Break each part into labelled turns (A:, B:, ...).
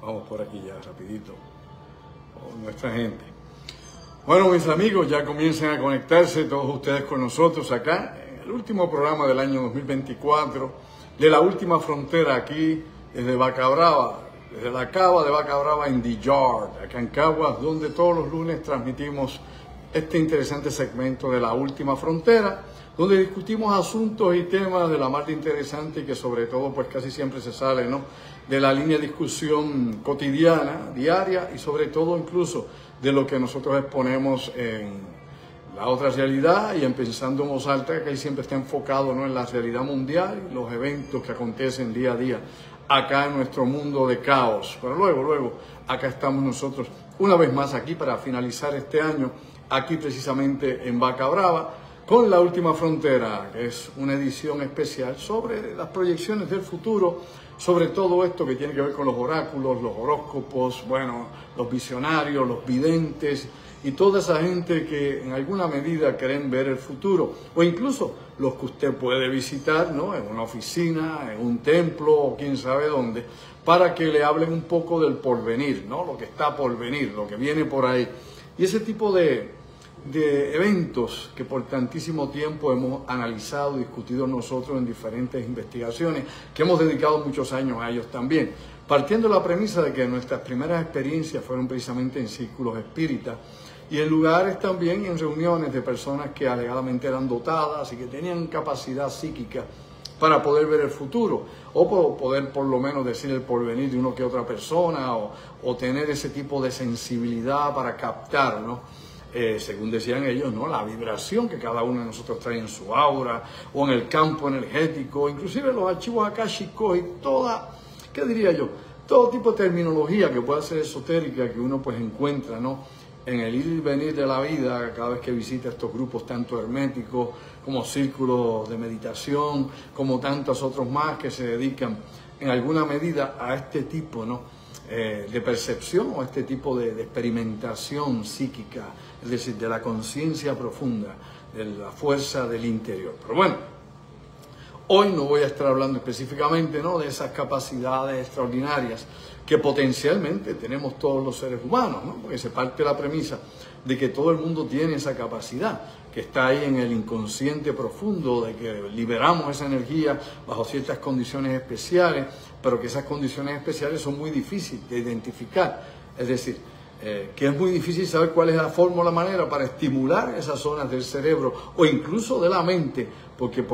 A: Vamos por aquí ya, rapidito, con nuestra gente. Bueno, mis amigos, ya comienzan a conectarse todos ustedes con nosotros acá, en el último programa del año 2024, de La Última Frontera, aquí desde Vaca Brava, desde la cava de Vaca Brava en The Yard, acá en Caguas, donde todos los lunes transmitimos este interesante segmento de La Última Frontera, donde discutimos asuntos y temas de la más interesante y que sobre todo pues casi siempre se sale, ¿no?, de la línea de discusión cotidiana, diaria y sobre todo incluso de lo que nosotros exponemos en la otra realidad y en Pensando en Voz Alta, que ahí siempre está enfocado, ¿no?, en la realidad mundial y los eventos que acontecen día a día acá en nuestro mundo de caos. Pero luego, acá estamos nosotros una vez más aquí para finalizar este año, aquí precisamente en Vaca Brava, con La Última Frontera, que es una edición especial sobre las proyecciones del futuro, sobre todo esto que tiene que ver con los oráculos, los horóscopos, bueno, los visionarios, los videntes y toda esa gente que en alguna medida creen ver el futuro, o incluso los que usted puede visitar, ¿no?, en una oficina, en un templo o quién sabe dónde, para que le hablen un poco del porvenir, ¿no?, lo que está por venir, lo que viene por ahí. Y ese tipo de eventos que por tantísimo tiempo hemos analizado y discutido nosotros en diferentes investigaciones, que hemos dedicado muchos años a ellos también, partiendo de la premisa de que nuestras primeras experiencias fueron precisamente en círculos espíritas y en lugares también, en reuniones de personas que alegadamente eran dotadas y que tenían capacidad psíquica para poder ver el futuro, o poder por lo menos decir el porvenir de una que otra persona, o tener ese tipo de sensibilidad para captar, ¿no?, según decían ellos, ¿no?, la vibración que cada uno de nosotros trae en su aura o en el campo energético, inclusive los archivos akáshicos y toda, ¿qué diría yo?, todo tipo de terminología que pueda ser esotérica que uno pues encuentra, ¿no?, en el ir y venir de la vida cada vez que visita estos grupos tanto herméticos como círculos de meditación, como tantos otros más que se dedican en alguna medida a este tipo, ¿no?, de percepción o este tipo de experimentación psíquica, es decir, de la conciencia profunda, de la fuerza del interior. Pero bueno, hoy no voy a estar hablando específicamente, ¿no?, de esas capacidades extraordinarias que potencialmente tenemos todos los seres humanos, ¿no?, porque se parte de la premisa de que todo el mundo tiene esa capacidad, que está ahí en el inconsciente profundo, de que liberamos esa energía bajo ciertas condiciones especiales, pero que esas condiciones especiales son muy difíciles de identificar. Es decir, que es muy difícil saber cuál es la forma o la manera para estimular esas zonas del cerebro o incluso de la mente, porque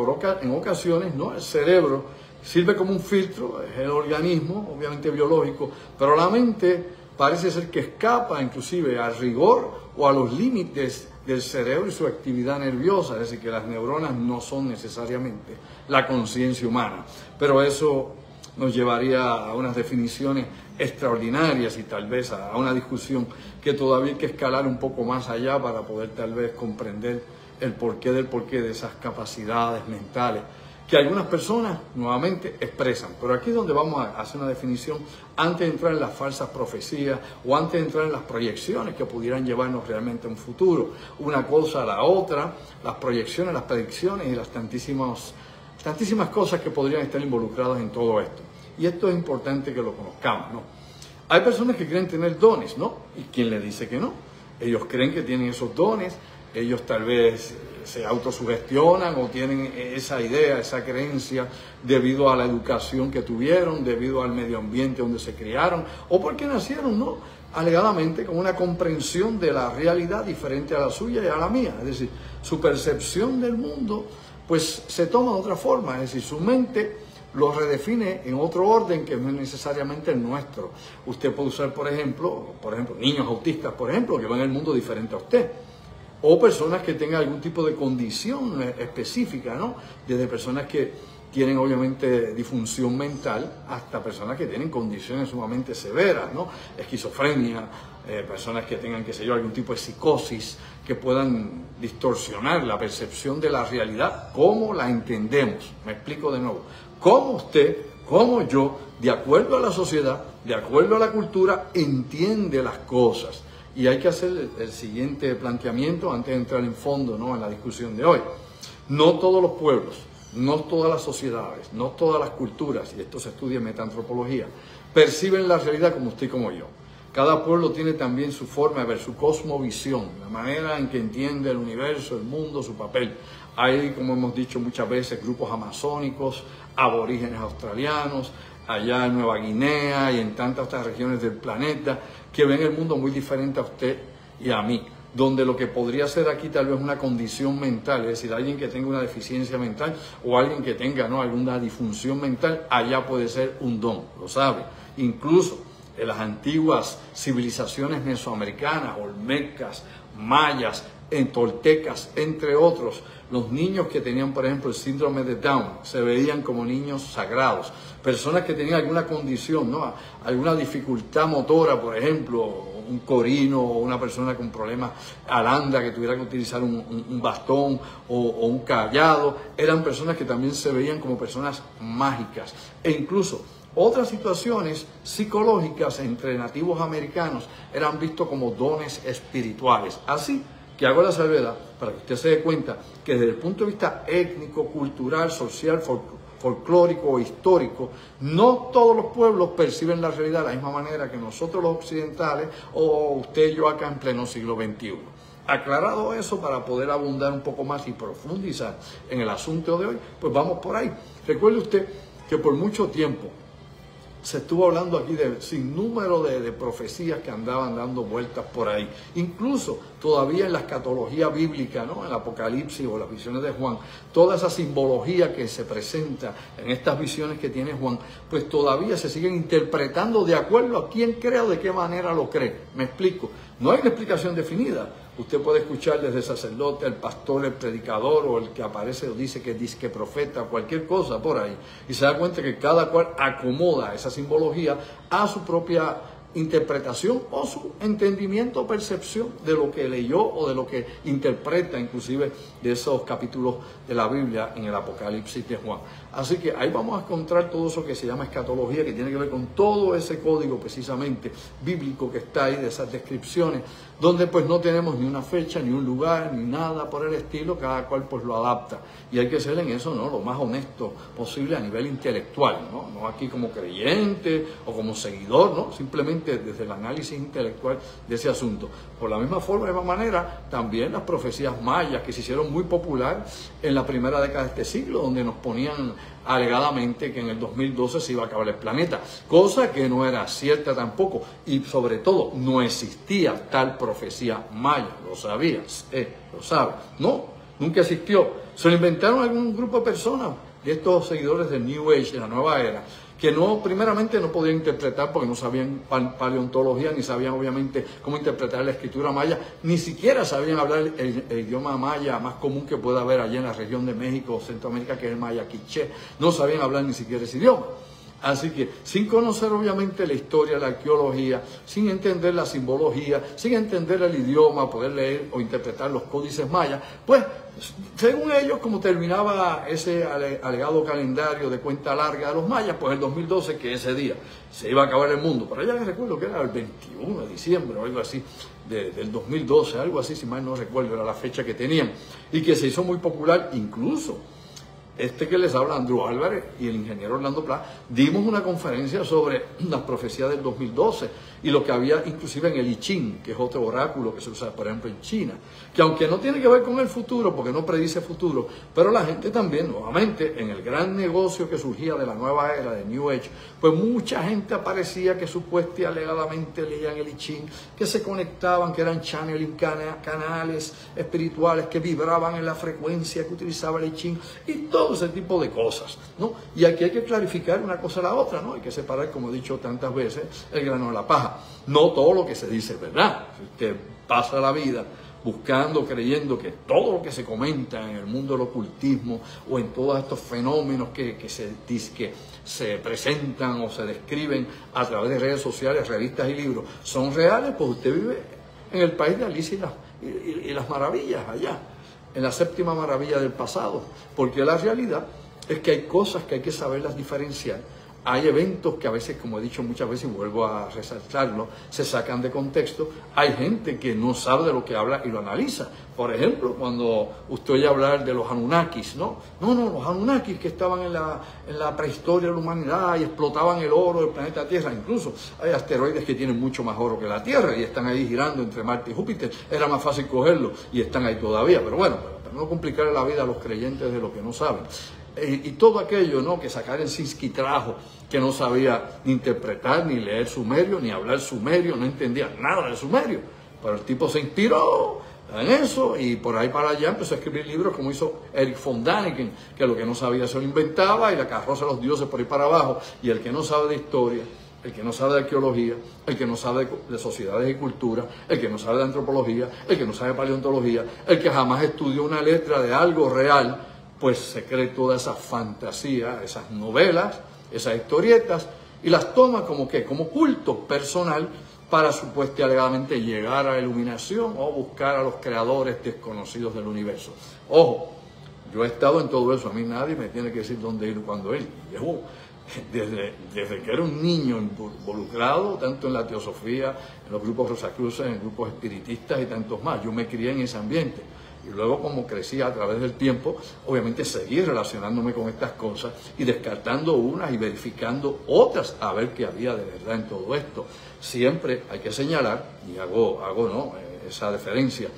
A: en ocasiones, ¿no?, el cerebro sirve como un filtro, es el organismo, obviamente biológico, pero la mente parece ser que escapa inclusive al rigor o a los límites del cerebro y su actividad nerviosa, es decir, que las neuronas no son necesariamente la conciencia humana. Pero eso nos llevaría a unas definiciones extraordinarias y tal vez a una discusión que todavía hay que escalar un poco más allá para poder tal vez comprender el porqué de esas capacidades mentales que algunas personas nuevamente expresan. Pero aquí es donde vamos a hacer una definición antes de entrar en las falsas profecías o antes de entrar en las proyecciones que pudieran llevarnos realmente a un futuro. Una cosa a la otra, las proyecciones, las predicciones y las tantísimas cosas que podrían estar involucradas en todo esto. Y esto es importante que lo conozcamos, ¿no? Hay personas que creen tener dones, ¿no? ¿Y quién les dice que no? Ellos creen que tienen esos dones, ellos tal vez se autosugestionan o tienen esa idea, esa creencia debido a la educación que tuvieron, debido al medio ambiente donde se criaron o porque nacieron, ¿no?, alegadamente con una comprensión de la realidad diferente a la suya y a la mía. Es decir, su percepción del mundo pues se toma de otra forma, es decir, su mente lo redefine en otro orden que no es necesariamente el nuestro. Usted puede usar, por ejemplo, niños autistas, por ejemplo, que ven el mundo diferente a usted. O personas que tengan algún tipo de condición específica, ¿no? Desde personas que tienen obviamente disfunción mental hasta personas que tienen condiciones sumamente severas, ¿no? Esquizofrenia, personas que tengan, qué sé yo, algún tipo de psicosis que puedan distorsionar la percepción de la realidad, cómo la entendemos. Me explico de nuevo. Cómo usted, como yo, de acuerdo a la sociedad, de acuerdo a la cultura, entiende las cosas. Y hay que hacer el siguiente planteamiento antes de entrar en fondo, ¿no?, en la discusión de hoy. No todos los pueblos, no todas las sociedades, no todas las culturas, y esto se estudia en metaantropología, perciben la realidad como usted y como yo. Cada pueblo tiene también su forma de ver, su cosmovisión, la manera en que entiende el universo, el mundo, su papel. Hay, como hemos dicho muchas veces, grupos amazónicos, aborígenes australianos, allá en Nueva Guinea y en tantas otras regiones del planeta, que ven el mundo muy diferente a usted y a mí, donde lo que podría ser aquí tal vez una condición mental, es decir, alguien que tenga una deficiencia mental o alguien que tenga alguna disfunción mental, allá puede ser un don, lo sabe. Incluso en las antiguas civilizaciones mesoamericanas, olmecas, mayas, toltecas, entre otros, los niños que tenían, por ejemplo, el síndrome de Down, se veían como niños sagrados. Personas que tenían alguna condición, ¿no? Alguna dificultad motora, por ejemplo, un corino o una persona con problemas alanda que tuviera que utilizar un bastón o un cayado, eran personas que también se veían como personas mágicas. E incluso otras situaciones psicológicas entre nativos americanos eran vistos como dones espirituales. Así que hago la salvedad para que usted se dé cuenta que desde el punto de vista étnico, cultural, social, folclórico o histórico, no todos los pueblos perciben la realidad de la misma manera que nosotros los occidentales o usted y yo acá en pleno siglo XXI. Aclarado eso, para poder abundar un poco más y profundizar en el asunto de hoy, pues vamos por ahí. Recuerde usted que por mucho tiempo se estuvo hablando aquí de sinnúmero de profecías que andaban dando vueltas por ahí. Incluso todavía en la escatología bíblica, ¿no? En el Apocalipsis o las visiones de Juan, toda esa simbología que se presenta en estas visiones que tiene Juan, pues todavía se siguen interpretando de acuerdo a quién cree o de qué manera lo cree. Me explico. No hay una explicación definida. Usted puede escuchar desde el sacerdote, el pastor, el predicador o el que aparece o dice que disque profeta, cualquier cosa por ahí. Y se da cuenta que cada cual acomoda esa simbología a su propia interpretación o su entendimiento o percepción de lo que leyó o de lo que interpreta inclusive de esos capítulos de la Biblia en el Apocalipsis de Juan. Así que ahí vamos a encontrar todo eso que se llama escatología, que tiene que ver con todo ese código precisamente bíblico que está ahí, de esas descripciones, donde pues no tenemos ni una fecha, ni un lugar, ni nada por el estilo, cada cual pues lo adapta. Y hay que ser en eso, ¿no?, lo más honesto posible a nivel intelectual, ¿no? No aquí como creyente o como seguidor, ¿no? Simplemente desde el análisis intelectual de ese asunto. Por la misma forma, de la misma manera, también las profecías mayas que se hicieron muy popular en la primera década de este siglo, donde nos ponían alegadamente que en el 2012 se iba a acabar el planeta, cosa que no era cierta tampoco, y sobre todo no existía tal profecía maya, lo sabías, lo sabes, no, nunca existió, se lo inventaron algún grupo de personas, de estos seguidores del New Age, de la nueva era, que no, primeramente no podían interpretar porque no sabían paleontología, ni sabían obviamente cómo interpretar la escritura maya, ni siquiera sabían hablar el idioma maya más común que pueda haber allá en la región de México o Centroamérica, que es el maya quiché, no sabían hablar ni siquiera ese idioma. Así que, sin conocer obviamente la historia, la arqueología, sin entender la simbología, sin entender el idioma, poder leer o interpretar los códices mayas, pues, según ellos, como terminaba ese alegado calendario de cuenta larga de los mayas, pues el 2012, que ese día se iba a acabar el mundo. Pero ya les recuerdo que era el 21 de diciembre o algo así, del 2012, algo así, si mal no recuerdo, era la fecha que tenían, y que se hizo muy popular incluso. Que les habla, Andrew Álvarez y el ingeniero Orlando Pla, dimos una conferencia sobre las profecías del 2012 y lo que había inclusive en el I Ching, que es otro oráculo que se usa, por ejemplo, en China, que aunque no tiene que ver con el futuro, porque no predice futuro, pero la gente también, nuevamente, en el gran negocio que surgía de la nueva era, de New Age, pues mucha gente aparecía que supuestamente y alegadamente leían el I Ching, que se conectaban, que eran channeling, canales espirituales que vibraban en la frecuencia que utilizaba el I Ching, y todo ese tipo de cosas, ¿no? Y aquí hay que clarificar una cosa a la otra, ¿no? Hay que separar, como he dicho tantas veces, el grano de la paja. No todo lo que se dice es verdad. Si usted pasa la vida buscando, creyendo que todo lo que se comenta en el mundo del ocultismo o en todos estos fenómenos que se presentan o se describen a través de redes sociales, revistas y libros, son reales, pues usted vive en el país de Alicia y las maravillas allá, en la séptima maravilla del pasado, porque la realidad es que hay cosas que hay que saberlas diferenciar hay eventos que a veces, como he dicho muchas veces y vuelvo a resaltarlo, se sacan de contexto. Hay gente que no sabe de lo que habla y lo analiza. Por ejemplo, cuando usted oye hablar de los Anunnakis, ¿no? Los Anunnakis que estaban en la prehistoria de la humanidad y explotaban el oro del planeta Tierra. Incluso hay asteroides que tienen mucho más oro que la Tierra y están ahí girando entre Marte y Júpiter. Era más fácil cogerlo y están ahí todavía. Pero bueno, para no complicarle la vida a los creyentes de lo que no saben. Y todo aquello, ¿no?, que Sakarensinski trajo, que no sabía ni interpretar, ni leer sumerio, ni hablar sumerio, no entendía nada de sumerio. Pero el tipo se inspiró en eso y por ahí para allá empezó a escribir libros como hizo Erich von Däniken, que lo que no sabía se lo inventaba y la carroza de los dioses por ahí para abajo. Y el que no sabe de historia, el que no sabe de arqueología, el que no sabe de sociedades y cultura, el que no sabe de antropología, el que no sabe de paleontología, el que jamás estudió una letra de algo real, pues se cree toda esa fantasía, esas novelas, esas historietas, y las toma como culto personal para supuestamente alegadamente llegar a la iluminación o buscar a los creadores desconocidos del universo. Ojo, yo he estado en todo eso, a mí nadie me tiene que decir dónde ir cuando ir. Llevo desde que era un niño involucrado, tanto en la teosofía, en los grupos Rosacruces, en grupos espiritistas y tantos más. Yo me crié en ese ambiente. Y luego, como crecía a través del tiempo, obviamente seguí relacionándome con estas cosas y descartando unas y verificando otras a ver qué había de verdad en todo esto. Siempre hay que señalar, y hago esa deferencia,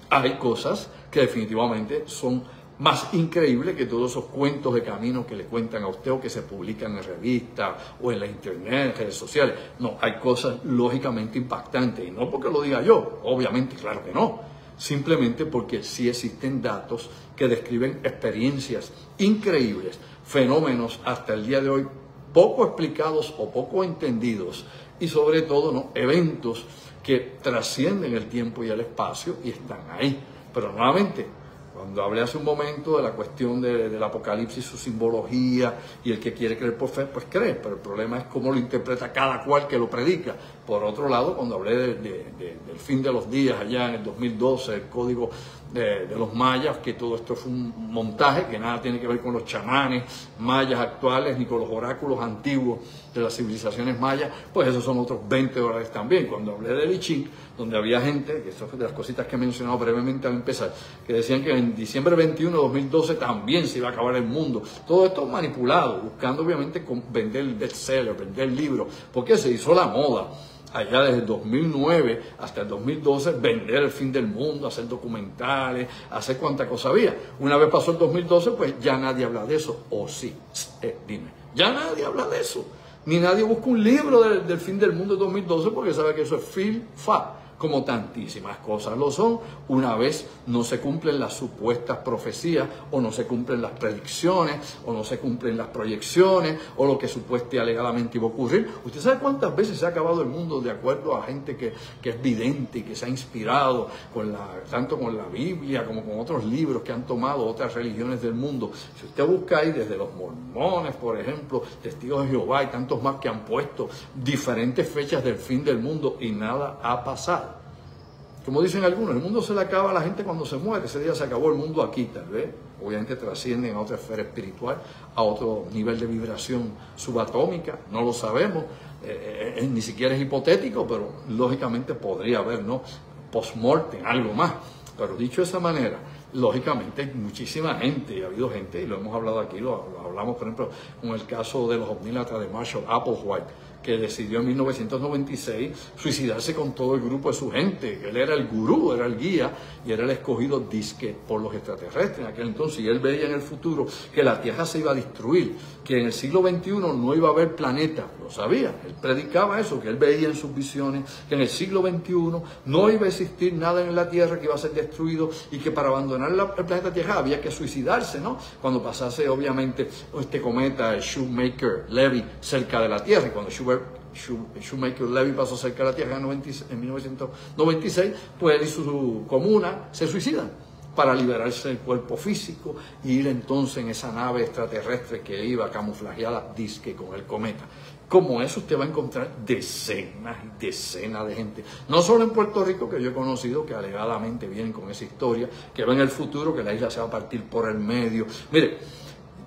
A: hay cosas que definitivamente son más increíbles que todos esos cuentos de camino que le cuentan a usted o que se publican en revistas o en la internet, en redes sociales. No, hay cosas lógicamente impactantes, y no porque lo diga yo, obviamente, claro que no. Simplemente porque sí existen datos que describen experiencias increíbles, fenómenos hasta el día de hoy poco explicados o poco entendidos y sobre todo, ¿no?, eventos que trascienden el tiempo y el espacio y están ahí. Pero nuevamente, cuando hablé hace un momento de la cuestión del apocalipsis, su simbología y el que quiere creer por fe, pues cree, pero el problema es cómo lo interpreta cada cual que lo predica. Por otro lado, cuando hablé del fin de los días allá en el 2012, el código de los mayas, que todo esto es un montaje, que nada tiene que ver con los chamanes mayas actuales ni con los oráculos antiguos de las civilizaciones mayas, pues esos son otros $20 también. Cuando hablé del I Ching, donde había gente, que eso es de las cositas que he mencionado brevemente al empezar, que decían que en diciembre 21 de 2012 también se iba a acabar el mundo. Todo esto manipulado, buscando obviamente vender bestseller, vender libros, porque se hizo la moda allá desde el 2009 hasta el 2012, vender el fin del mundo, hacer documentales, hacer cuanta cosa había. Una vez pasó el 2012, pues ya nadie habla de eso. ¿O sí? Dime. Ya nadie habla de eso. Ni nadie busca un libro del fin del mundo de 2012 porque sabe que eso es fil-fa, como tantísimas cosas lo son, una vez no se cumplen las supuestas profecías, o no se cumplen las predicciones, o no se cumplen las proyecciones, o lo que supuestamente alegadamente iba a ocurrir. ¿Usted sabe cuántas veces se ha acabado el mundo de acuerdo a gente que es vidente y que se ha inspirado tanto con la Biblia como con otros libros que han tomado otras religiones del mundo? Si usted busca ahí desde los mormones, por ejemplo, testigos de Jehová y tantos más que han puesto diferentes fechas del fin del mundo y nada ha pasado. Como dicen algunos, el mundo se le acaba a la gente cuando se muere. Ese día se acabó el mundo aquí, tal vez. Obviamente trascienden a otra esfera espiritual, a otro nivel de vibración subatómica. No lo sabemos. Ni siquiera es hipotético, pero lógicamente podría haber, ¿no?, post-mortem, algo más. Pero dicho de esa manera, lógicamente hay muchísima gente, y ha habido gente, y lo hemos hablado aquí, lo hablamos, por ejemplo, con el caso de los omnílatras de Marshall Applewhite, que decidió en 1996 suicidarse con todo el grupo de su gente. Él era el gurú, era el guía y era el escogido disque por los extraterrestres en aquel entonces. Y él veía en el futuro que la Tierra se iba a destruir, que en el siglo XXI no iba a haber planeta. Lo sabía, él predicaba eso, que él veía en sus visiones que en el siglo XXI no iba a existir nada en la Tierra, que iba a ser destruido y que para abandonar el planeta Tierra había que suicidarse, ¿no? Cuando pasase obviamente este cometa, el Shoemaker-Levy, cerca de la Tierra. Y cuando Shoemaker-Levy pasó cerca de la Tierra en 1996, pues él y su comuna se suicidan para liberarse del cuerpo físico y ir entonces en esa nave extraterrestre que iba camuflajeada, disque con el cometa. Como eso usted va a encontrar decenas y decenas de gente, no solo en Puerto Rico, que yo he conocido, que alegadamente vienen con esa historia, que ven el futuro, que la isla se va a partir por el medio. Mire,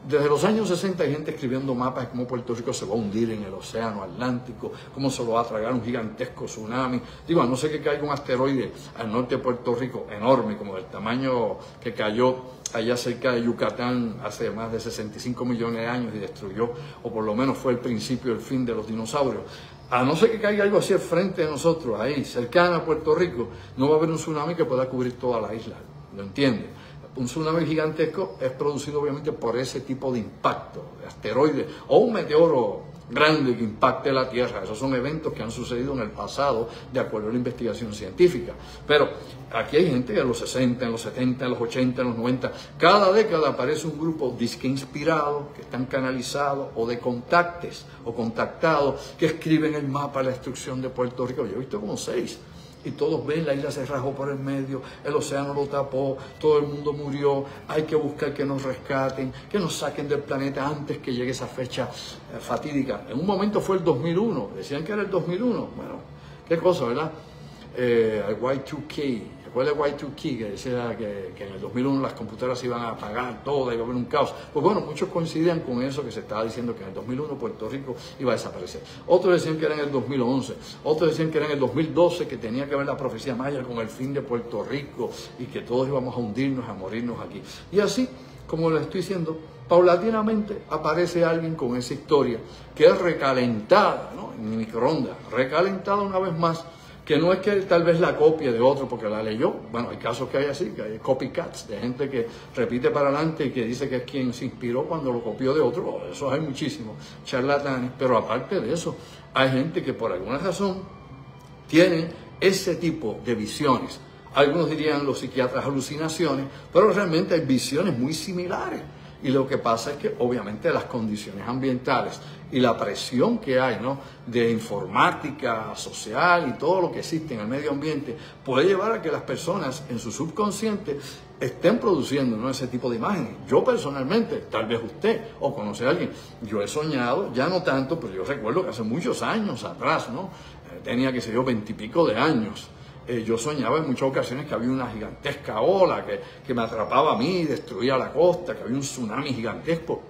A: Desde los años 60 hay gente escribiendo mapas de cómo Puerto Rico se va a hundir en el océano Atlántico, cómo se lo va a tragar un gigantesco tsunami. Digo, a no ser que caiga un asteroide al norte de Puerto Rico, enorme, como del tamaño que cayó allá cerca de Yucatán hace más de 65 millones de años y destruyó, o por lo menos fue el principio del fin de los dinosaurios. A no ser que caiga algo así al frente de nosotros, ahí, cercana a Puerto Rico, no va a haber un tsunami que pueda cubrir toda la isla. ¿Lo entiende? Un tsunami gigantesco es producido obviamente por ese tipo de impacto, de asteroides o un meteoro grande que impacte la Tierra. Esos son eventos que han sucedido en el pasado de acuerdo a la investigación científica. Pero aquí hay gente que en los 60, en los 70, en los 80, en los 90, cada década aparece un grupo disque inspirado, que están canalizados o de contactes o contactados, que escriben el mapa de la destrucción de Puerto Rico. Yo he visto como 6. Y todos ven, la isla se rajó por el medio, el océano lo tapó, todo el mundo murió, hay que buscar que nos rescaten, que nos saquen del planeta antes que llegue esa fecha fatídica. En un momento fue el 2001, decían que era el 2001, bueno, qué cosa, ¿verdad? El Y2K, ¿recuerda el Y2K? Que decía que en el 2001 las computadoras se iban a apagar todas, iba a haber un caos. Pues bueno, muchos coincidían con eso que se estaba diciendo, que en el 2001 Puerto Rico iba a desaparecer. Otros decían que era en el 2011, otros decían que era en el 2012, que tenía que ver la profecía maya con el fin de Puerto Rico y que todos íbamos a hundirnos, a morirnos aquí. Y así, como les estoy diciendo, paulatinamente aparece alguien con esa historia que es recalentada, ¿no? En microondas, recalentada una vez más, que no es que tal vez la copie de otro porque la leyó. Bueno, hay casos que hay así, que hay copycats, de gente que repite para adelante y que dice que es quien se inspiró cuando lo copió de otro. Eso hay muchísimos charlatanes. Pero aparte de eso, hay gente que por alguna razón tienen ese tipo de visiones. Algunos dirían los psiquiatras alucinaciones, pero realmente hay visiones muy similares. Y lo que pasa es que obviamente las condiciones ambientales y la presión que hay, ¿no?, de informática social y todo lo que existe en el medio ambiente puede llevar a que las personas en su subconsciente estén produciendo, ¿no?, ese tipo de imágenes. Yo personalmente, tal vez usted o conoce a alguien, yo he soñado, ya no tanto, pero yo recuerdo que hace muchos años atrás, ¿no?, tenía, qué sé yo, 20 y pico de años. Yo soñaba en muchas ocasiones que había una gigantesca ola que me atrapaba a mí, destruía la costa, que había un tsunami gigantesco,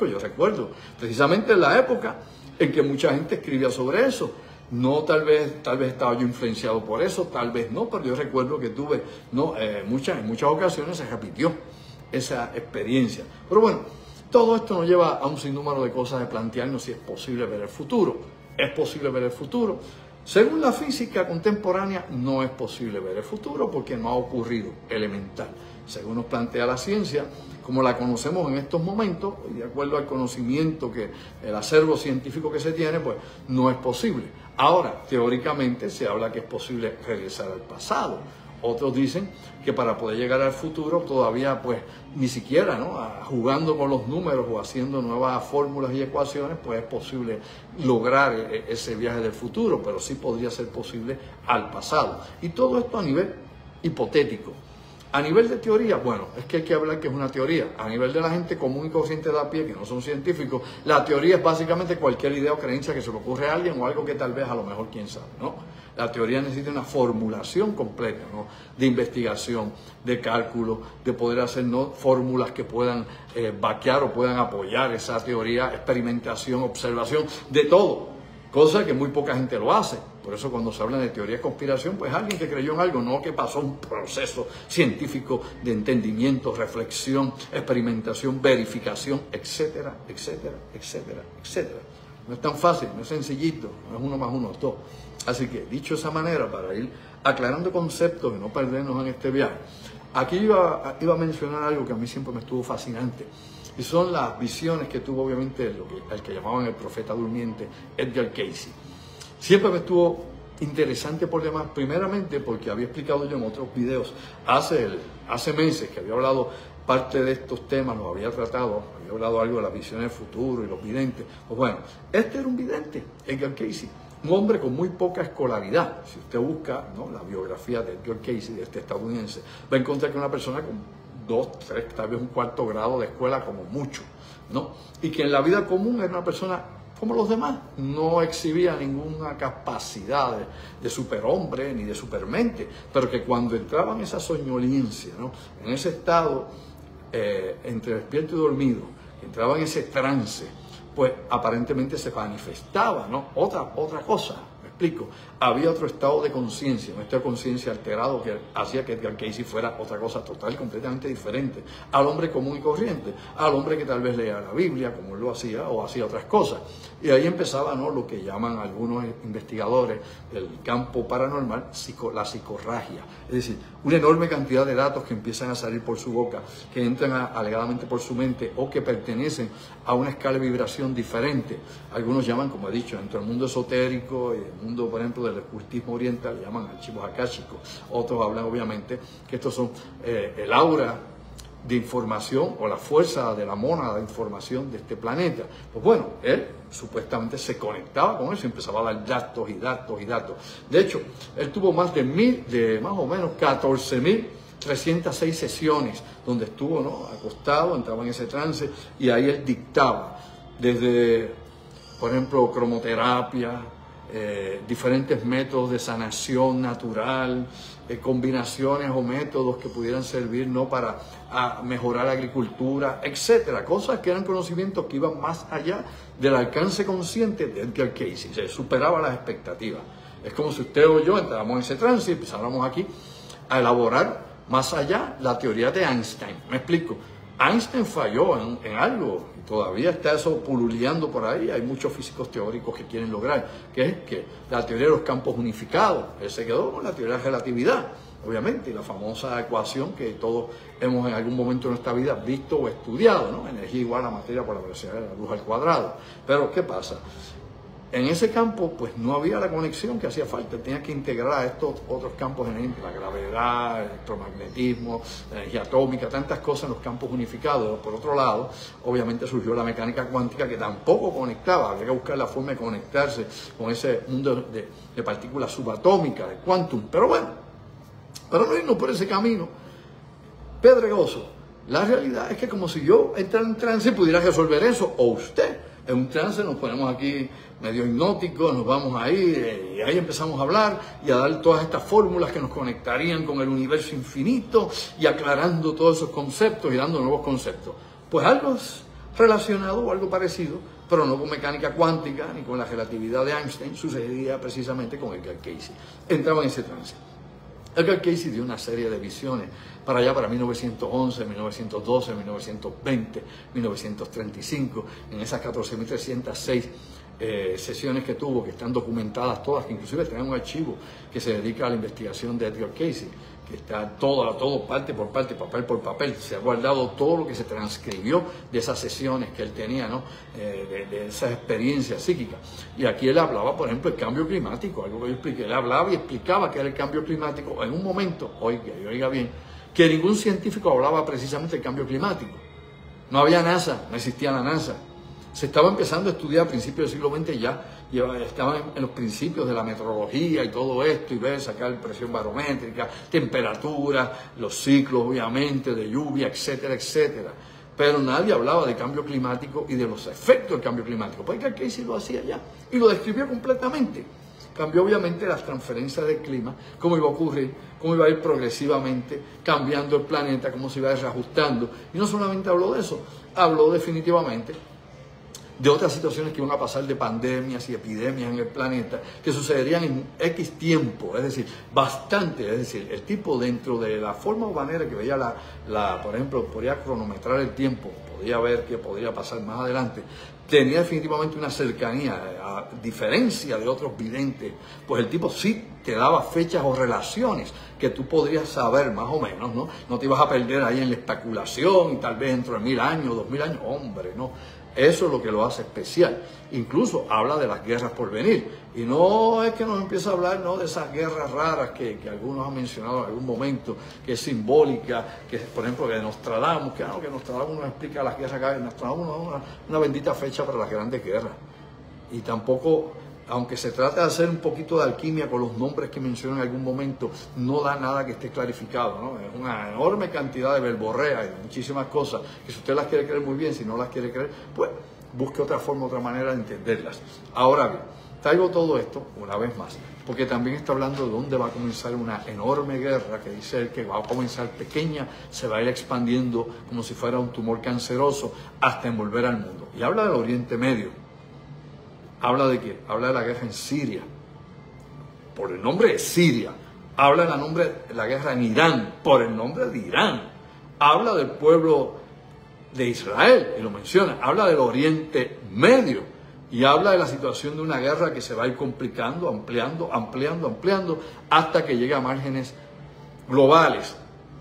A: yo recuerdo, precisamente en la época en que mucha gente escribía sobre eso. No, tal vez estaba yo influenciado por eso, tal vez no, pero yo recuerdo que tuve, no, en muchas ocasiones se repitió esa experiencia. Pero bueno, todo esto nos lleva a un sinnúmero de cosas de plantearnos si es posible ver el futuro. ¿Es posible ver el futuro? Según la física contemporánea, no es posible ver el futuro porque no ha ocurrido, elemental. Según nos plantea la ciencia, como la conocemos en estos momentos, y de acuerdo al conocimiento que el acervo científico que se tiene, pues no es posible. Ahora, teóricamente se habla que es posible regresar al pasado. Otros dicen que para poder llegar al futuro todavía, pues, ni siquiera, ¿no?, jugando con los números o haciendo nuevas fórmulas y ecuaciones, pues es posible lograr ese viaje del futuro, pero sí podría ser posible al pasado. Y todo esto a nivel hipotético. A nivel de teoría, bueno, es que hay que hablar que es una teoría. A nivel de la gente común y corriente de a pie, que no son científicos, la teoría es básicamente cualquier idea o creencia que se le ocurre a alguien o algo que tal vez a lo mejor quién sabe, ¿no? La teoría necesita una formulación completa, ¿no?, de investigación, de cálculo, de poder hacer, ¿no?, fórmulas que puedan vaquear o puedan apoyar esa teoría, experimentación, observación, de todo. Cosa que muy poca gente lo hace. Por eso cuando se habla de teoría de conspiración, pues alguien que creyó en algo, no que pasó un proceso científico de entendimiento, reflexión, experimentación, verificación, etcétera, etcétera, etcétera, etcétera. No es tan fácil, no es sencillito, no es 1 más 1 es 2. Así que, dicho de esa manera, para ir aclarando conceptos y no perdernos en este viaje, aquí iba a mencionar algo que a mí siempre me estuvo fascinante. Y son las visiones que tuvo obviamente el que llamaban el profeta durmiente, Edgar Cayce. Siempre me estuvo interesante por demás, primeramente porque había explicado yo en otros videos, hace meses que había hablado parte de estos temas, los había tratado, había hablado algo de las visiones del futuro y los videntes. Pues bueno, este era un vidente, Edgar Cayce, un hombre con muy poca escolaridad. Si usted busca, ¿no?, la biografía de Edgar Cayce, de este estadounidense, va a encontrar que una persona con 2, 3, tal vez un 4º grado de escuela como mucho, ¿no? Y que en la vida común era una persona como los demás, no exhibía ninguna capacidad de superhombre ni de supermente, pero que cuando entraba en esa soñolencia, ¿no?, en ese estado entre despierto y dormido, entraba en ese trance, pues aparentemente se manifestaba, ¿no? Otra cosa, me explico. Había otro estado de conciencia, un estado de conciencia alterado que hacía que Edgar Cayce fuera otra cosa total, completamente diferente al hombre común y corriente, al hombre que tal vez leía la Biblia, como él lo hacía, o hacía otras cosas. Y ahí empezaba, ¿no?, lo que llaman algunos investigadores del campo paranormal, la psicorragia. Es decir, una enorme cantidad de datos que empiezan a salir por su boca, que entran alegadamente por su mente o que pertenecen a una escala de vibración diferente. Algunos llaman, como he dicho, dentro del mundo esotérico y el mundo, por ejemplo, del ocultismo oriental, le llaman archivos akáshicos. Otros hablan, obviamente, que estos son el aura de información o la fuerza de la mónada de información de este planeta. Pues bueno, él supuestamente se conectaba con eso y empezaba a dar datos y datos y datos. De hecho, él tuvo más o menos 14.306 sesiones donde estuvo, ¿no?, acostado, entraba en ese trance y ahí él dictaba desde, por ejemplo, cromoterapia, diferentes métodos de sanación natural, combinaciones o métodos que pudieran servir, ¿no?, para mejorar la agricultura, etcétera. Cosas que eran conocimientos que iban más allá del alcance consciente de Edgar Cayce, se superaba las expectativas. Es como si usted o yo entráramos en ese trance y empezáramos aquí a elaborar más allá la teoría de Einstein. ¿Me explico? Einstein falló en algo y todavía está eso pululeando por ahí. Hay muchos físicos teóricos que quieren lograr, que es que la teoría de los campos unificados. Él se quedó con la teoría de la relatividad, obviamente, y la famosa ecuación que todos hemos en algún momento de nuestra vida visto o estudiado, ¿no? Energía igual a materia por la velocidad de la luz al cuadrado. Pero ¿qué pasa? En ese campo, pues no había la conexión que hacía falta. Tenía que integrar a estos otros campos energéticos, la gravedad, el electromagnetismo, la energía atómica, tantas cosas en los campos unificados. Por otro lado, obviamente surgió la mecánica cuántica que tampoco conectaba. Había que buscar la forma de conectarse con ese mundo de partículas subatómicas, de quantum. Pero bueno, para no irnos por ese camino pedregoso, la realidad es que como si yo entrara en trance pudiera resolver eso, o usted. En un trance nos ponemos aquí medio hipnóticos, nos vamos ahí y ahí empezamos a hablar y a dar todas estas fórmulas que nos conectarían con el universo infinito y aclarando todos esos conceptos y dando nuevos conceptos. Pues algo relacionado o algo parecido, pero no con mecánica cuántica ni con la relatividad de Einstein, sucedía precisamente con Edgar Cayce. Entraba en ese trance. Edgar Cayce dio una serie de visiones para allá, para 1911, 1912, 1920, 1935, en esas 14.306 sesiones que tuvo, que están documentadas todas, que inclusive tenemos un archivo que se dedica a la investigación de Edgar Cayce, que está todo parte por parte, papel por papel. Se ha guardado todo lo que se transcribió de esas sesiones que él tenía, ¿no?, de esas experiencias psíquicas. Y aquí él hablaba, por ejemplo, del cambio climático, algo que yo expliqué. Él hablaba y explicaba qué era el cambio climático en un momento, oiga bien, que ningún científico hablaba precisamente del cambio climático. No había NASA, no existía la NASA. Se estaba empezando a estudiar a principios del siglo XX ya estaban en los principios de la meteorología y todo esto, y ver, sacar presión barométrica, temperatura, los ciclos, obviamente, de lluvia, etcétera, etcétera. Pero nadie hablaba de cambio climático y de los efectos del cambio climático. Pues Edgar Cayce lo hacía ya y lo describió completamente. Cambió obviamente las transferencias del clima, cómo iba a ocurrir, cómo iba a ir progresivamente cambiando el planeta, cómo se iba a ir reajustando. Y no solamente habló de eso, habló definitivamente de otras situaciones que iban a pasar, de pandemias y epidemias en el planeta, que sucederían en X tiempo, es decir, bastante. Es decir, el tipo, dentro de la forma o manera que veía por ejemplo, podía cronometrar el tiempo, podía ver qué podría pasar más adelante, tenía definitivamente una cercanía, a diferencia de otros videntes. Pues el tipo sí te daba fechas o relaciones que tú podrías saber más o menos, ¿no? No te ibas a perder ahí en la especulación y tal vez dentro de 1000 años, 2000 años, hombre, no. Eso es lo que lo hace especial. Incluso habla de las guerras por venir. Y no es que nos empiece a hablar, ¿no?, de esas guerras raras que algunos han mencionado en algún momento, que es simbólica, que por ejemplo que Nostradamus, que Nostradamus nos explica las guerras acá. Nostradamus no es una bendita fecha para las grandes guerras. Y tampoco, aunque se trata de hacer un poquito de alquimia con los nombres que menciono en algún momento, no da nada que esté clarificado, ¿no? Es una enorme cantidad de verborrea y de muchísimas cosas que, si usted las quiere creer, muy bien; si no las quiere creer, pues busque otra forma, otra manera de entenderlas. Ahora bien, Traigo todo esto una vez más, porque también está hablando de dónde va a comenzar una enorme guerra, que dice él que va a comenzar pequeña, se va a ir expandiendo como si fuera un tumor canceroso hasta envolver al mundo. Y habla del Oriente Medio. ¿Habla de qué? Habla de la guerra en Siria, por el nombre de Siria. Habla del nombre de la guerra en Irán, por el nombre de Irán. Habla del pueblo de Israel, y lo menciona. Habla del Oriente Medio. Y habla de la situación de una guerra que se va a ir complicando, ampliando, hasta que llegue a márgenes globales.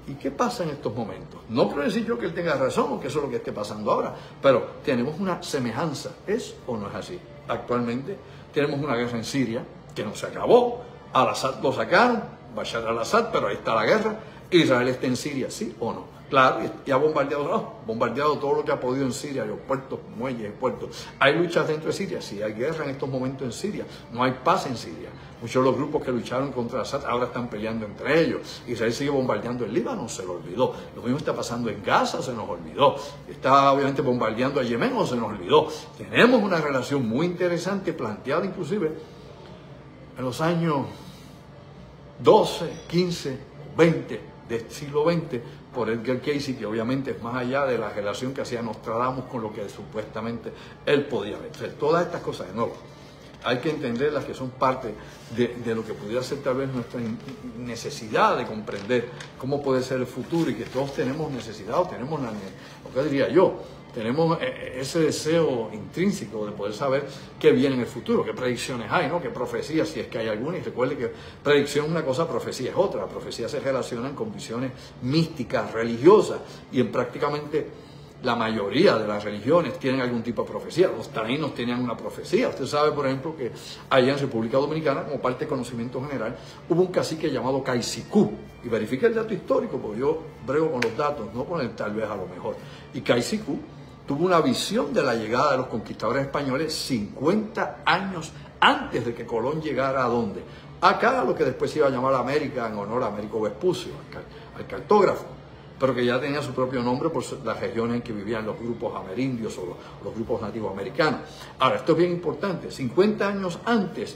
A: ¿Y qué pasa en estos momentos? No quiero decir yo que él tenga razón o que eso es lo que esté pasando ahora, pero tenemos una semejanza. ¿Es o no es así? Actualmente tenemos una guerra en Siria que no se acabó. Al-Assad lo sacaron, Bashar al-Assad, pero ahí está la guerra. Israel está en Siria, ¿sí o no? Claro, y ha bombardeado todo lo que ha podido en Siria, aeropuertos, muelles, puertos. ¿Hay luchas dentro de Siria? Sí, hay guerra en estos momentos en Siria. No hay paz en Siria. Muchos de los grupos que lucharon contra Assad ahora están peleando entre ellos. Israel sigue bombardeando el Líbano, se lo olvidó. Lo mismo está pasando en Gaza, se nos olvidó. Está obviamente bombardeando a Yemen, o se nos olvidó. Tenemos una relación muy interesante, planteada inclusive en los años 12, 15, 20 del siglo XX, por Edgar Cayce, que obviamente es más allá de la relación que hacía Nostradamus con lo que supuestamente él podía ver. Entonces, todas estas cosas, de nuevo, hay que entenderlas, que son parte de lo que pudiera ser tal vez nuestra necesidad de comprender cómo puede ser el futuro, y que todos tenemos necesidad, o tenemos lo que diría yo, tenemos ese deseo intrínseco de poder saber qué viene en el futuro, qué predicciones hay, ¿no? Qué profecías, si es que hay alguna. Y recuerde que predicción es una cosa, profecía es otra. Las profecías se relacionan con visiones místicas, religiosas, y en prácticamente la mayoría de las religiones tienen algún tipo de profecía. Los taínos tenían una profecía. Usted sabe, por ejemplo, que allá en República Dominicana, como parte de conocimiento general, hubo un cacique llamado Caicicú. Y verifique el dato histórico, porque yo brego con los datos, no con el tal vez a lo mejor. Y Caicicú tuvo una visión de la llegada de los conquistadores españoles 50 años antes de que Colón llegara a ¿dónde? Acá, lo que después se iba a llamar América, en honor a Américo Vespucio, al cartógrafo, pero que ya tenía su propio nombre por las regiones en que vivían los grupos amerindios o los grupos nativos americanos. Ahora, esto es bien importante, 50 años antes,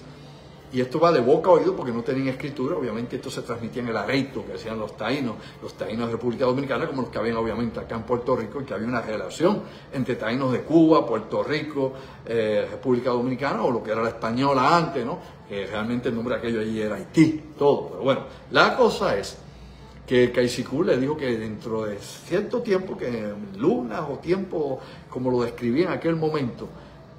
A: y esto va de boca a oído porque no tenían escritura. Obviamente esto se transmitía en el areito que hacían los taínos de República Dominicana, como los que habían obviamente acá en Puerto Rico, y que había una relación entre taínos de Cuba, Puerto Rico, República Dominicana, o lo que era la española antes, ¿no? Que realmente el nombre de aquello allí era Haití, todo. Pero bueno, la cosa es que Caicicú le dijo que dentro de cierto tiempo, que lunas o tiempo, como lo describía en aquel momento,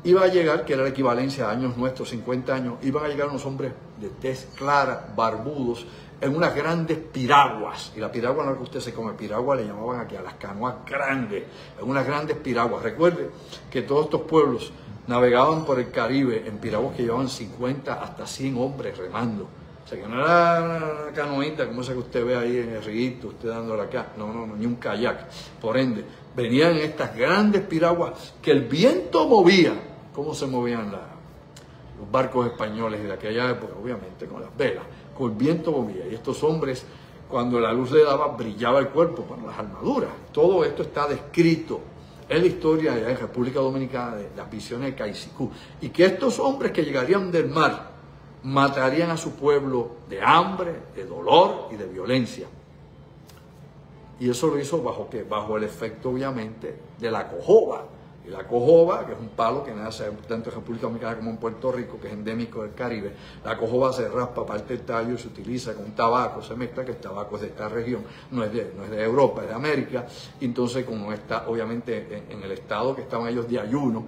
A: iba a llegar, que era la equivalencia a años nuestros, 50 años, iban a llegar unos hombres de tez clara, barbudos, en unas grandes piraguas. Y la piragua no es que usted se come, piragua le llamaban aquí a las canoas grandes, en unas grandes piraguas. Recuerde que todos estos pueblos navegaban por el Caribe en piraguas que llevaban 50 hasta 100 hombres remando. O sea, que no era una canoita como esa que usted ve ahí en el riguito, usted dándole acá. No, ni un kayak. Por ende, venían estas grandes piraguas que el viento movía. ¿Cómo se movían los barcos españoles de aquella época? Obviamente con las velas. Con el viento movía. Y estos hombres, cuando la luz le daba, brillaba el cuerpo, bueno, las armaduras. Todo esto está descrito en la historia de la República Dominicana, de las visiones de Caicicú. Y que estos hombres que llegarían del mar matarían a su pueblo de hambre, de dolor y de violencia. Y eso lo hizo ¿bajo qué? Bajo el efecto, obviamente, de la cojoba. Y la cojoba, que es un palo que nace tanto en República Dominicana como en Puerto Rico, que es endémico del Caribe. La cojoba se raspa parte del tallo y se utiliza con tabaco, se mezcla, que el tabaco es de esta región, no es de Europa, es de América. Y entonces, como está obviamente en el estado que estaban ellos de ayuno,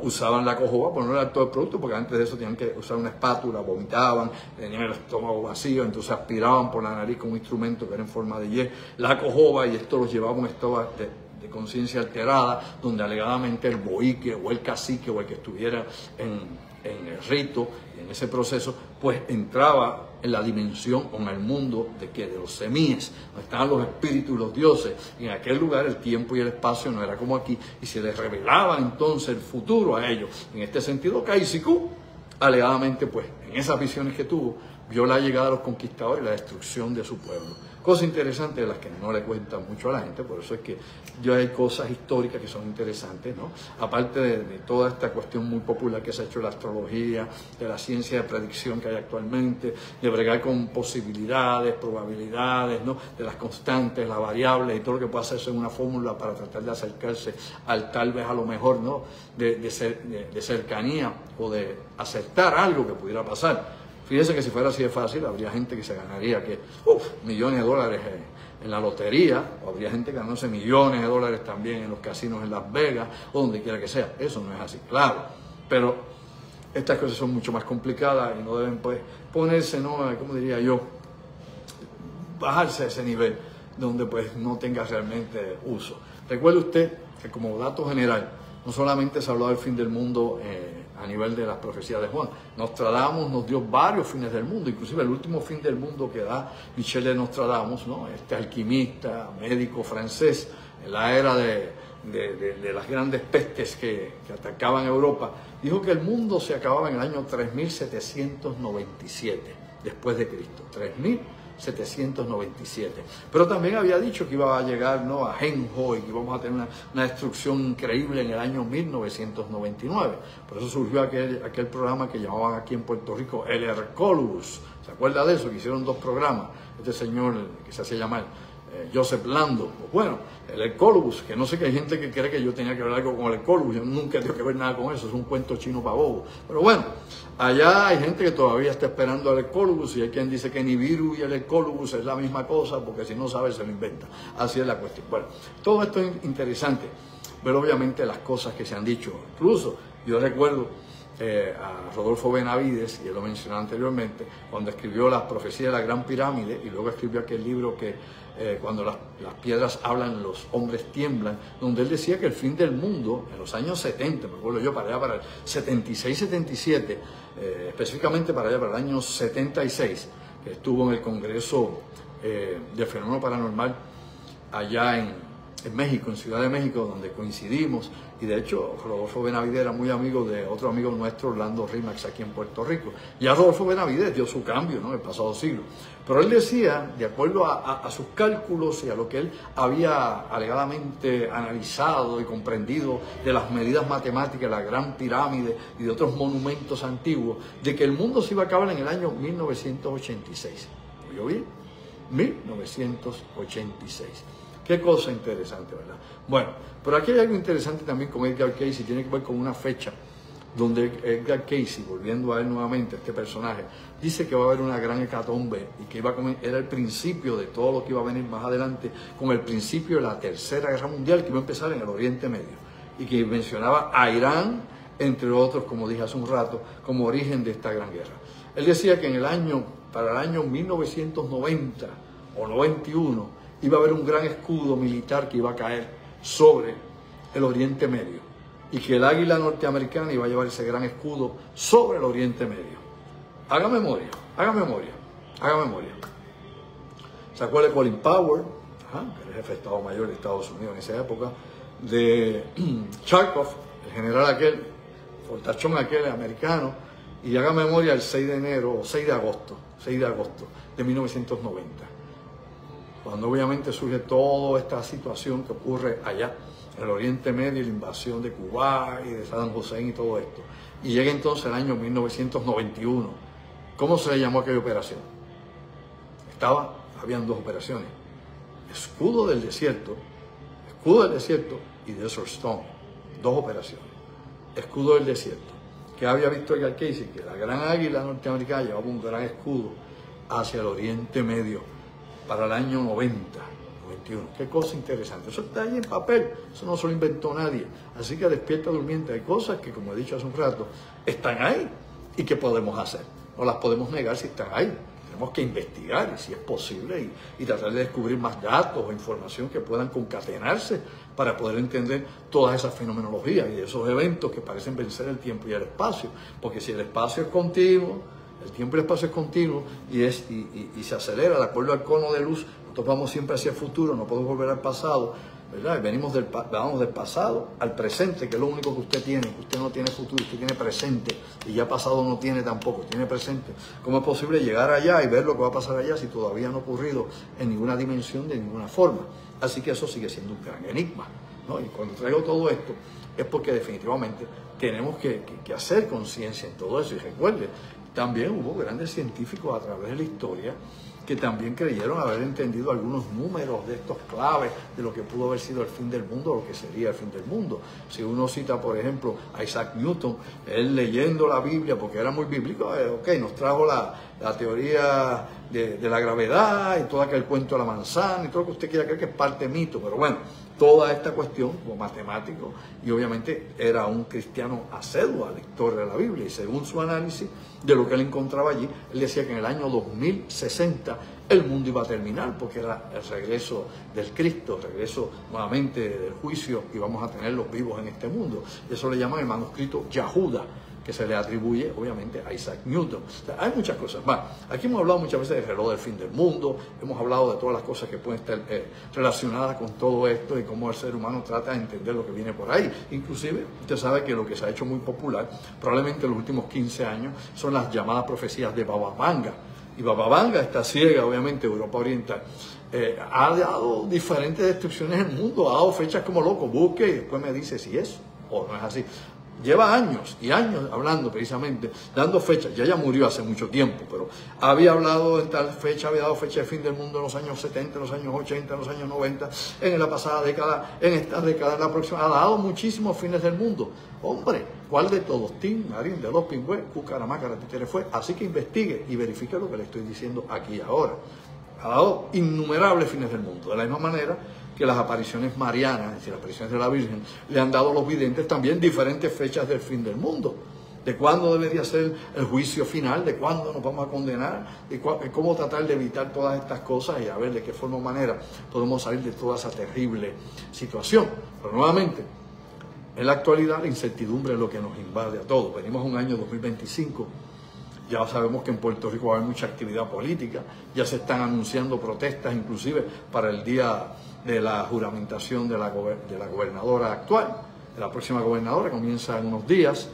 A: usaban la cojoba, pero no era todo el producto, porque antes de eso tenían que usar una espátula, vomitaban, tenían el estómago vacío, entonces aspiraban por la nariz con un instrumento que era en forma de Y, la cojoba, y esto los llevaba a un estado de conciencia alterada, donde alegadamente el boique o el cacique o el que estuviera en el rito, en ese proceso, pues entraba en la dimensión o en el mundo de los semíes, donde estaban los espíritus y los dioses, y en aquel lugar el tiempo y el espacio no era como aquí, y se les revelaba entonces el futuro a ellos. En este sentido, Caicicú, alegadamente, pues, en esas visiones que tuvo, vio la llegada de los conquistadores y la destrucción de su pueblo. Cosas interesantes de las que no le cuentan mucho a la gente, por eso es que yo hay cosas históricas que son interesantes, ¿no? Aparte de toda esta cuestión muy popular que se ha hecho de la astrología, de la ciencia de predicción que hay actualmente, de bregar con posibilidades, probabilidades, ¿no? De las constantes, las variables y todo lo que puede hacerse en una fórmula para tratar de acercarse al tal vez a lo mejor, ¿no? de cercanía o de acertar algo que pudiera pasar. Fíjese que si fuera así de fácil, habría gente que se ganaría millones de dólares en la lotería, o habría gente ganándose millones de dólares también en los casinos en Las Vegas, o donde quiera que sea. Eso no es así, claro. Pero estas cosas son mucho más complicadas y no deben, pues, ponerse, ¿no? Como diría yo, bajarse a ese nivel donde, pues, no tenga realmente uso. Recuerde usted que, como dato general, no solamente se habló del fin del mundo a nivel de las profecías de Juan. Nostradamus nos dio varios fines del mundo, inclusive el último fin del mundo que da Michel de Nostradamus, ¿no? Este alquimista, médico francés, en la era de las grandes pestes que atacaban Europa, dijo que el mundo se acababa en el año 3797 después de Cristo. 3797. Pero también había dicho que iba a llegar, ¿no? a Genjo y que íbamos a tener una destrucción increíble en el año 1999. Por eso surgió aquel programa que llamaban aquí en Puerto Rico el Hercólogos. ¿Se acuerda de eso? Que hicieron 2 programas. Este señor que se hacía llamar Joseph Lando. Bueno, el Hercólogos, que no sé, que hay gente que cree que yo tenía que ver algo con el Hercólogos. Yo nunca tengo que ver nada con eso, es un cuento chino para bobo. Pero bueno, allá hay gente que todavía está esperando al Hercólogos y hay quien dice que Nibiru y el Hercólogos es la misma cosa, porque si no sabe se lo inventa. Así es la cuestión. Bueno, todo esto es interesante, pero obviamente las cosas que se han dicho. Incluso yo recuerdo a Rodolfo Benavides, y él lo mencionó anteriormente, cuando escribió las profecías de la Gran Pirámide y luego escribió aquel libro que cuando las piedras hablan, los hombres tiemblan, donde él decía que el fin del mundo en los años 70, me acuerdo yo, para allá para el 76-77, específicamente para allá para el año 76, que estuvo en el Congreso de Fenómeno Paranormal allá en México, en Ciudad de México, donde coincidimos, y de hecho Rodolfo Benavides era muy amigo de otro amigo nuestro, Orlando Rimax, aquí en Puerto Rico. Ya Rodolfo Benavides dio su cambio, ¿no? En el pasado siglo, pero él decía, de acuerdo a sus cálculos y a lo que él había alegadamente analizado y comprendido de las medidas matemáticas de la Gran Pirámide y de otros monumentos antiguos, de que el mundo se iba a acabar en el año 1986. ¿Oyó bien? 1986. Qué cosa interesante, ¿verdad? Bueno, pero aquí hay algo interesante también con Edgar Cayce, tiene que ver con una fecha donde Edgar Cayce, volviendo a él nuevamente, este personaje, dice que va a haber una gran hecatombe y que era el principio de todo lo que iba a venir más adelante, con el principio de la Tercera Guerra Mundial que iba a empezar en el Oriente Medio y que mencionaba a Irán, entre otros, como dije hace un rato, como origen de esta gran guerra. Él decía que para el año 1990 o 91, iba a haber un gran escudo militar que iba a caer sobre el Oriente Medio y que el águila norteamericana iba a llevar ese gran escudo sobre el Oriente Medio. Haga memoria, haga memoria, haga memoria. ¿Se acuerda de Colin Powell? Que era el jefe de Estado Mayor de Estados Unidos en esa época, de Charkov, el general aquel, fortachón aquel americano, y haga memoria el 6 de enero, o 6 de agosto de 1990. Cuando obviamente surge toda esta situación que ocurre allá, en el Oriente Medio, la invasión de Kuwait y de Saddam Hussein y todo esto. Y llega entonces el año 1991. ¿Cómo se le llamó aquella operación? Habían 2 operaciones. Escudo del desierto y Desert Storm. 2 operaciones. Escudo del desierto. Que había visto Edgar Cayce, que la gran águila norteamericana llevaba un gran escudo hacia el Oriente Medio para el año 90, 91. Qué cosa interesante. Eso está ahí en papel, eso no se lo inventó nadie. Así que despierta durmiente. Hay cosas que, como he dicho hace un rato, están ahí y que podemos hacer. No las podemos negar si están ahí. Tenemos que investigar y si es posible y tratar de descubrir más datos o información que puedan concatenarse para poder entender todas esas fenomenologías y esos eventos que parecen vencer el tiempo y el espacio. Porque si el espacio es continuo, el tiempo y el espacio es continuo y se acelera de acuerdo al cono de luz,
B: nosotros vamos siempre hacia el futuro, no podemos volver al pasado, ¿verdad? Vamos del pasado al presente, que es lo único que usted tiene. Usted no tiene futuro, usted tiene presente, y ya pasado no tiene tampoco, tiene presente. ¿Cómo es posible llegar allá y ver lo que va a pasar allá si todavía no ha ocurrido en ninguna dimensión, de ninguna forma? Así que eso sigue siendo un gran enigma, ¿no? Y cuando traigo todo esto es porque definitivamente tenemos que hacer conciencia en todo eso. Y recuerde, también hubo grandes científicos a través de la historia que también creyeron haber entendido algunos números de estos claves de lo que pudo haber sido el fin del mundo, o lo que sería el fin del mundo. Si uno cita, por ejemplo, a Isaac Newton, él leyendo la Biblia, porque era muy bíblico, nos trajo la teoría de la gravedad y todo aquel cuento de la manzana y todo lo que usted quiera creer que es parte mito, pero bueno, toda esta cuestión como matemático, y obviamente era un cristiano aceduo a la historia de la Biblia, y según su análisis de lo que él encontraba allí, él decía que en el año 2060 el mundo iba a terminar, porque era el regreso del Cristo, el regreso nuevamente del juicio, y vamos a tenerlos vivos en este mundo. Eso le llaman el manuscrito Yahuda, que se le atribuye obviamente a Isaac Newton. O sea, hay muchas cosas más. Aquí hemos hablado muchas veces del reloj del fin del mundo, hemos hablado de todas las cosas que pueden estar relacionadas con todo esto y cómo el ser humano trata de entender lo que viene por ahí. Inclusive, usted sabe que lo que se ha hecho muy popular, probablemente en los últimos 15 años, son las llamadas profecías de Baba Vanga. Y Baba Vanga está ciega, obviamente, Europa Oriental. Ha dado diferentes descripciones en el mundo, ha dado fechas como loco, busque y después me dice si es o no es así. Lleva años y años hablando precisamente, dando fechas. Ya murió hace mucho tiempo, pero había hablado en tal fecha, había dado fecha de fin del mundo en los años 70, en los años 80, en los años 90, en la pasada década, en esta década, en la próxima. Ha dado muchísimos fines del mundo. Hombre, ¿cuál de todos? Tim, Marín, de los Pingües, Cucaramácara, Títere fue. Así que investigue y verifique lo que le estoy diciendo aquí y ahora. Ha dado innumerables fines del mundo. De la misma manera que las apariciones marianas, es decir, las apariciones de la Virgen, le han dado a los videntes también diferentes fechas del fin del mundo, de cuándo debería ser el juicio final, de cuándo nos vamos a condenar, de cómo tratar de evitar todas estas cosas y a ver de qué forma o manera podemos salir de toda esa terrible situación. Pero nuevamente, en la actualidad la incertidumbre es lo que nos invade a todos. Venimos a un año 2025, ya sabemos que en Puerto Rico va a haber mucha actividad política, ya se están anunciando protestas inclusive para el día de la juramentación de la gobernadora actual. La próxima gobernadora comienza en unos días,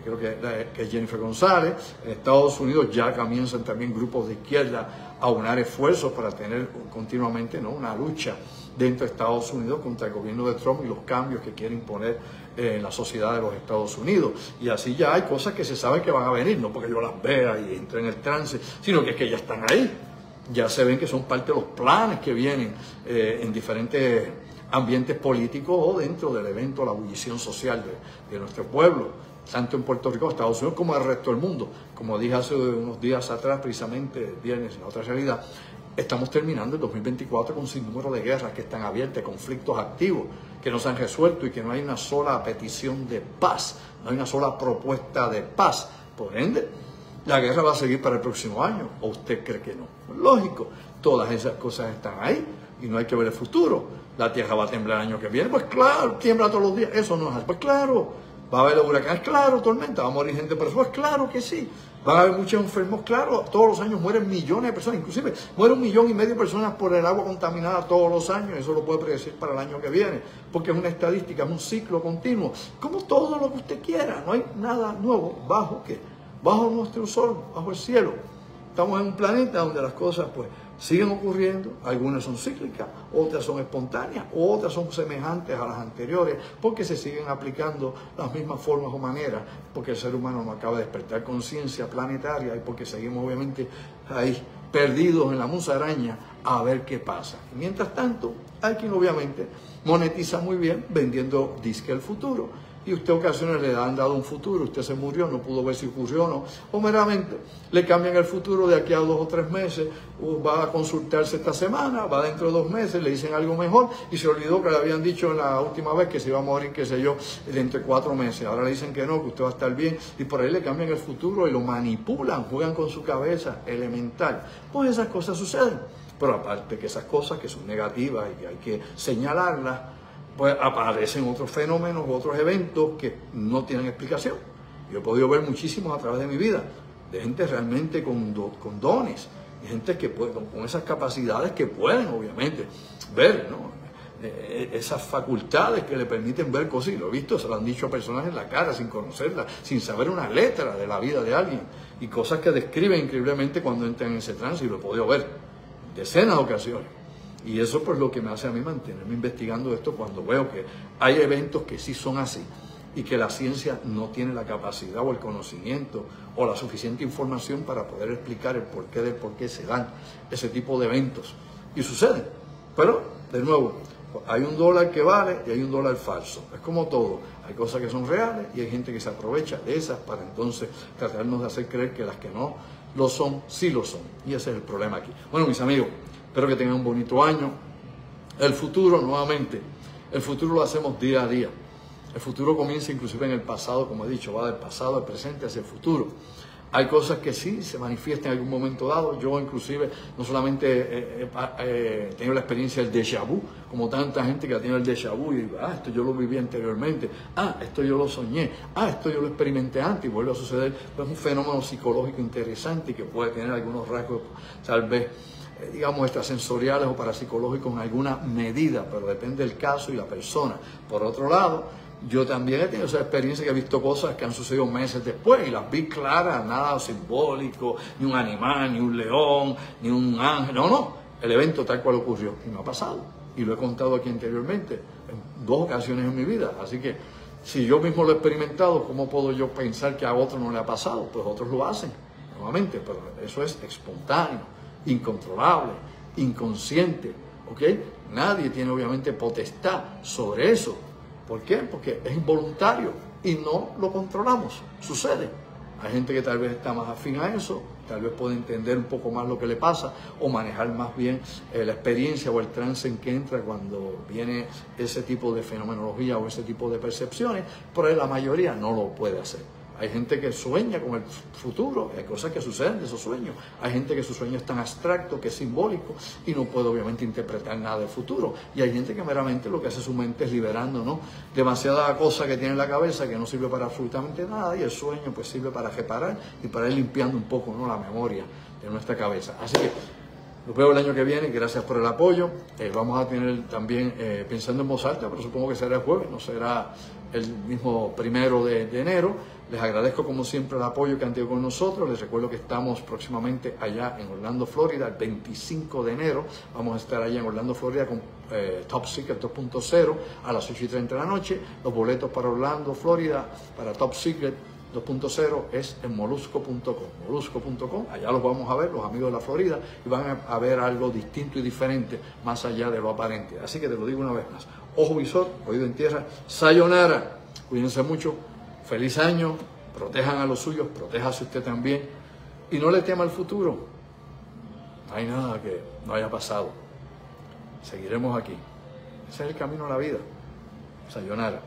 B: creo que es Jennifer González. En Estados Unidos ya comienzan también grupos de izquierda a unar esfuerzos para tener continuamente, ¿no?, una lucha dentro de Estados Unidos contra el gobierno de Trump y los cambios que quiere imponer en la sociedad de los Estados Unidos. Y así ya hay cosas que se saben que van a venir, no porque yo las vea y entre en el trance, sino que es que ya están ahí. Ya se ven que son parte de los planes que vienen en diferentes ambientes políticos o dentro del evento, la ebullición social de nuestro pueblo, tanto en Puerto Rico, Estados Unidos, como en el resto del mundo. Como dije hace unos días atrás, precisamente el viernes, en otra realidad, estamos terminando el 2024 con un sinnúmero de guerras que están abiertas, conflictos activos que no se han resuelto y que no hay una sola petición de paz, no hay una sola propuesta de paz. Por ende, la guerra va a seguir para el próximo año, ¿o usted cree que no? Pues lógico, todas esas cosas están ahí y no hay que ver el futuro. La tierra va a temblar el año que viene, pues claro, tiembla todos los días, eso no es así, pues claro. Va a haber huracanes, claro, tormenta, va a morir gente, pero pues claro que sí. Van a haber muchos enfermos, claro, todos los años mueren millones de personas, inclusive mueren 1,5 millones de personas por el agua contaminada todos los años, eso lo puede predecir para el año que viene, porque es una estadística, es un ciclo continuo, como todo lo que usted quiera, no hay nada nuevo bajo ¿qué? Bajo nuestro sol, bajo el cielo. Estamos en un planeta donde las cosas pues siguen ocurriendo, algunas son cíclicas, otras son espontáneas, otras son semejantes a las anteriores, porque se siguen aplicando las mismas formas o maneras, porque el ser humano no acaba de despertar conciencia planetaria y porque seguimos obviamente ahí perdidos en la musaraña a ver qué pasa. Y mientras tanto, hay quien obviamente monetiza muy bien vendiendo disque el futuro. Y usted ocasiones le han dado un futuro, usted se murió, no pudo ver si ocurrió o no, o meramente le cambian el futuro de aquí a 2 o 3 meses, va a consultarse esta semana, va dentro de 2 meses, le dicen algo mejor y se olvidó que le habían dicho en la última vez que se iba a morir, qué sé yo, dentro de 4 meses. Ahora le dicen que no, que usted va a estar bien y por ahí le cambian el futuro y lo manipulan, juegan con su cabeza elemental. Pues esas cosas suceden, pero aparte que esas cosas que son negativas y que hay que señalarlas, pues aparecen otros fenómenos, otros eventos que no tienen explicación. Yo he podido ver muchísimos a través de mi vida, de gente realmente con dones, y gente que puede, con esas capacidades que pueden obviamente ver, ¿no? Esas facultades que le permiten ver cosas, y lo he visto, se lo han dicho a personas en la cara sin conocerlas, sin saber una letra de la vida de alguien, y cosas que describen increíblemente cuando entran en ese trance, y lo he podido ver decenas de ocasiones. Y eso pues lo que me hace a mí mantenerme investigando esto cuando veo que hay eventos que sí son así y que la ciencia no tiene la capacidad o el conocimiento o la suficiente información para poder explicar el porqué del por qué se dan ese tipo de eventos. Y suceden. Pero, de nuevo, hay un dólar que vale y hay un dólar falso. Es como todo. Hay cosas que son reales y hay gente que se aprovecha de esas para entonces tratarnos de hacer creer que las que no lo son, sí lo son. Y ese es el problema aquí. Bueno, mis amigos, espero que tengan un bonito año. El futuro, nuevamente, el futuro lo hacemos día a día. El futuro comienza inclusive en el pasado, como he dicho, va del pasado al presente hacia el futuro. Hay cosas que sí se manifiestan en algún momento dado. Yo inclusive no solamente he tenido la experiencia del déjà vu, como tanta gente que ha tenido el déjà vu y digo, esto yo lo viví anteriormente, esto yo lo soñé, esto yo lo experimenté antes y vuelve a suceder. Pues es un fenómeno psicológico interesante y que puede tener algunos rasgos tal vez digamos extrasensoriales o parapsicológicos en alguna medida, pero depende del caso y la persona. Por otro lado, yo también he tenido esa experiencia que he visto cosas que han sucedido meses después y las vi claras, nada simbólico, ni un animal, ni un león, ni un ángel, no, el evento tal cual ocurrió y me ha pasado y lo he contado aquí anteriormente en 2 ocasiones en mi vida, así que si yo mismo lo he experimentado, ¿cómo puedo yo pensar que a otro no le ha pasado? Pues otros lo hacen, nuevamente, pero eso es espontáneo, incontrolable, inconsciente, ¿ok? Nadie tiene obviamente potestad sobre eso. ¿Por qué? Porque es involuntario y no lo controlamos. Sucede. Hay gente que tal vez está más afín a eso, tal vez puede entender un poco más lo que le pasa o manejar más bien la experiencia o el trance en que entra cuando viene ese tipo de fenomenología o ese tipo de percepciones, pero la mayoría no lo puede hacer. Hay gente que sueña con el futuro, hay cosas que suceden de esos sueños. Hay gente que su sueño es tan abstracto, que es simbólico y no puede obviamente interpretar nada del futuro. Y hay gente que meramente lo que hace su mente es liberando, ¿no? Demasiada cosa que tiene en la cabeza que no sirve para absolutamente nada y el sueño pues sirve para reparar y para ir limpiando un poco, ¿no?, la memoria de nuestra cabeza. Así que los veo el año que viene, gracias por el apoyo. Vamos a tener también, pensando en voz alta, pero supongo que será el jueves, no será el mismo 1 de enero. Les agradezco como siempre el apoyo que han tenido con nosotros. Les recuerdo que estamos próximamente allá en Orlando, Florida, el 25 de enero. Vamos a estar allá en Orlando, Florida con Top Secret 2.0 a las 8:30 de la noche. Los boletos para Orlando, Florida, para Top Secret 2.0 es en molusco.com. Molusco.com, allá los vamos a ver, los amigos de la Florida, y van a ver algo distinto y diferente más allá de lo aparente. Así que te lo digo una vez más. Ojo visor, oído en tierra, sayonara. Cuídense mucho. Feliz año, protejan a los suyos, protéjase usted también y no le tema al futuro. No hay nada que no haya pasado. Seguiremos aquí. Ese es el camino a la vida. Sayonara.